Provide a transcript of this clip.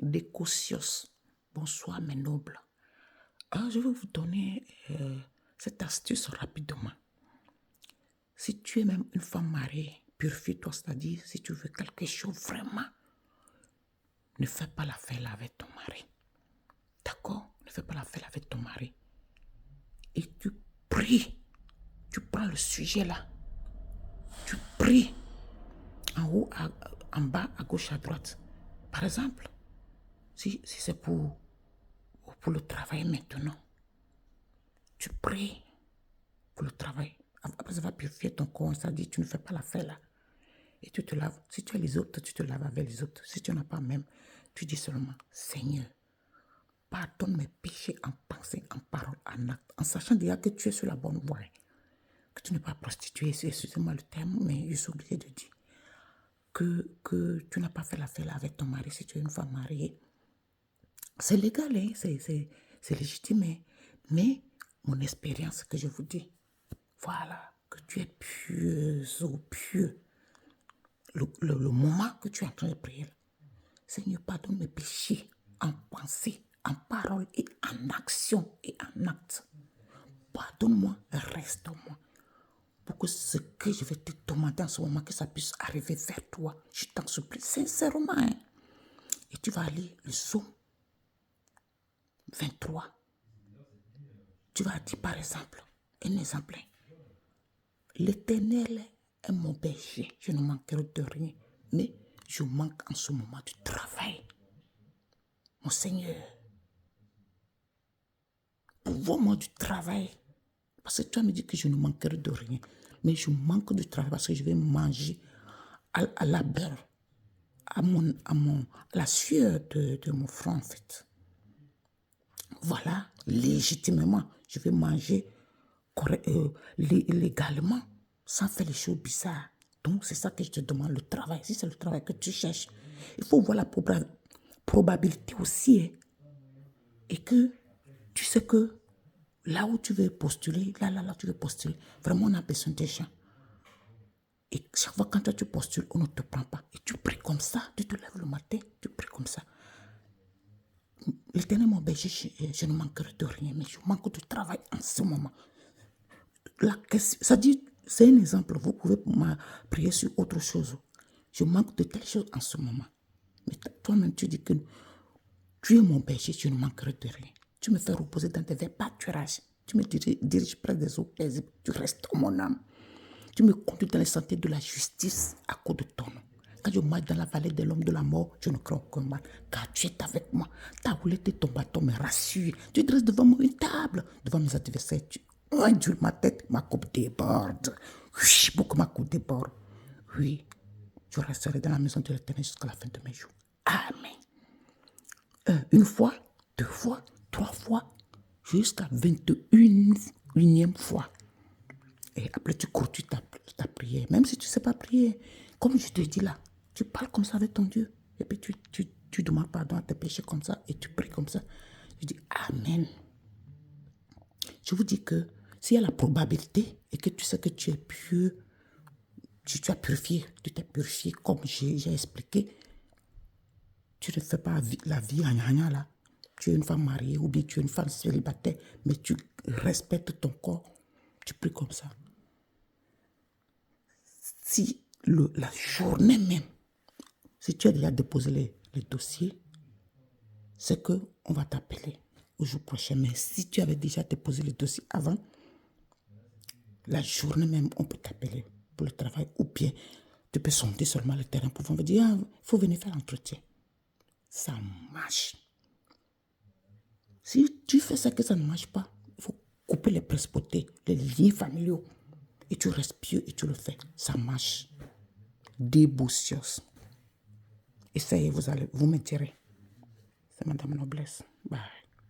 Décocios. Bonsoir mes nobles. Je vais vous donner cette astuce rapidement. Si tu es même une femme mariée, purifie-toi, c'est-à-dire si tu veux quelque chose vraiment, ne fais pas l'affaire avec ton mari. D'accord? Ne fais pas l'affaire avec ton mari. Et tu pries. Tu prends le sujet là. Tu pries. En haut, en bas, à gauche, à droite. Par exemple, si c'est pour le travail maintenant, tu pries pour le travail. Après, ça va purifier ton corps. Ça dit, tu ne fais pas l'affaire là. Et tu te laves. Si tu as les autres, tu te laves avec les autres. Si tu n'en as pas même, tu dis seulement, Seigneur, pardonne mes péchés en pensée, en parole, en acte, en sachant déjà que tu es sur la bonne voie. Que tu n'es pas prostituée, excusez-moi le terme, mais je suis obligé de dire que tu n'as pas fait l'affaire là avec ton mari si tu es une femme mariée. C'est légal, hein? C'est légitime, hein? Mais mon expérience que je vous dis, voilà, que tu es pieuse ou pieux. Le moment que tu es en train de prier, Seigneur, pardonne mes péchés en pensée, en parole et en action et en acte. Pardonne-moi, reste-moi. Pour que ce que je vais te demander en ce moment, que ça puisse arriver vers toi. Je t'en supplie, sincèrement. Hein? Et tu vas aller le psaume 23. Tu vas dire par exemple, un exemple. L'Éternel est mon berger, je ne manquerai de rien. Mais je manque en ce moment du travail. Mon Seigneur, pouvoir-moi du travail. Parce que toi me dis que je ne manquerai de rien. Mais je manque de travail parce que je vais manger à la beurre, à la sueur de mon front en fait. Voilà, légitimement, je vais manger légalement, sans faire les choses bizarres. Donc, c'est ça que je te demande, le travail. Si c'est le travail que tu cherches, il faut voir la probabilité aussi. Hein. Et que tu sais que là où tu veux postuler, là, tu veux postuler, vraiment, on a besoin des gens. Et chaque fois quand toi tu postules, on ne te prend pas. Et tu pries comme ça, tu te lèves le matin, tu pries comme ça. L'Éternel mon berger, je ne manquerai de rien, mais je manque de travail en ce moment. Ça dit, c'est un exemple, vous pouvez prier sur autre chose. Je manque de telle chose en ce moment. Mais toi-même, tu dis que tu es mon berger, je ne manquerai de rien. Tu me fais reposer dans des verts pâturages. Tu me diriges près des eaux paisibles. Tu restes mon âme. Tu me conduis dans les sentiers de la justice à cause de ton nom. Quand je marche dans la vallée de l'homme de la mort, je ne crains aucun mal, car tu es avec moi. Ta houlette et ton bâton me rassurent. Tu dresses devant moi une table, devant mes adversaires. Tu induis ma tête, ma coupe déborde. Oui, pour que ma coupe déborde. Oui, je resterai dans la maison de l'Éternel jusqu'à la fin de mes jours. Amen. Une fois, 2 fois, 3 fois, jusqu'à 21e fois. Et après, tu continues ta prière. Même si tu ne sais pas prier, comme je te dis là, tu parles comme ça avec ton Dieu. Et puis, tu demandes pardon à tes péchés comme ça et tu pries comme ça. Je dis Amen. Je vous dis que s'il y a la probabilité et que tu sais que tu es pieux, tu as purifié, tu t'es purifié comme j'ai expliqué, tu ne fais pas la vie en là. Tu es une femme mariée ou bien tu es une femme célibataire, mais tu respectes ton corps. Tu pries comme ça. Si la journée même, si tu as déjà déposé les dossiers, c'est qu'on va t'appeler au jour prochain. Mais si tu avais déjà déposé les dossiers avant, la journée même, on peut t'appeler pour le travail. Ou bien, tu peux sonder seulement le terrain pour me dire, il faut venir faire l'entretien. Ça marche. Si tu fais ça que ça ne marche pas, il faut couper les principautés, les liens familiaux. Et tu restes pieux et tu le fais. Ça marche. Déboussios. Essayez, vous me direz. C'est Madame Noblesse. Bye.